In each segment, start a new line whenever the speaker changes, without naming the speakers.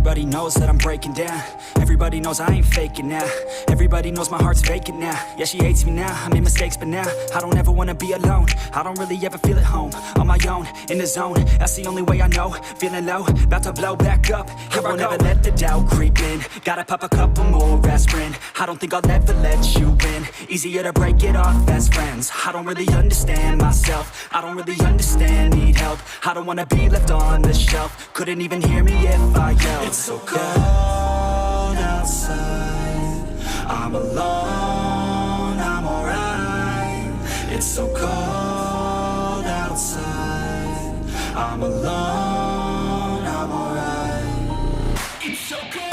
Everybody knows that I'm breaking down. Everybody knows I ain't faking now. Everybody knows my heart's vacant now. Yeah, she hates me now, I made mistakes but now I don't ever wanna be alone. I don't really ever feel at home. On my own, in the zone, that's the only way I know. Feeling low, about to blow back up. Here I won't ever let the doubt creep in. Gotta pop a couple more aspirin. I don't think I'll ever let you in. Easier to break it off as friends. I don't really understand myself. I don't really understand, need help. I don't wanna be left on the shelf. Couldn't even hear me if I yelled. It's so cold outside, I'm alone, I'm alright. It's so cold outside, I'm alone, I'm alright. It's so cold.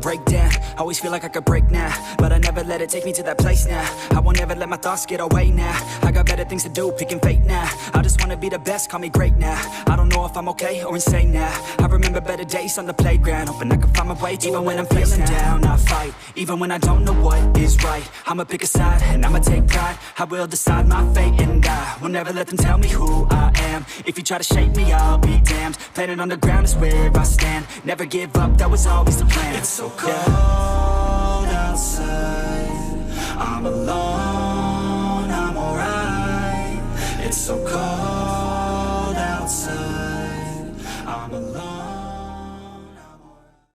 Break down, always feel like I could break now, but I never let it take me to that place now. I won't ever let my thoughts get away now. I got better things to do, picking fate now. I just wanna be the best, call me great now. I don't know if I'm okay or insane now. I remember better days on the playground, hoping I can find my way to even when I'm feeling down, I fight. Even when I don't know what is right, I'ma pick a side and I'ma take pride. I will decide my fate and I will never let them tell me who I am. If you try to shape me, I'll be damned. Planet on the ground is where I stand. Never give up, that was always the plan. It's so cold outside, I'm alone, I'm alright. It's so cold outside, I'm alone.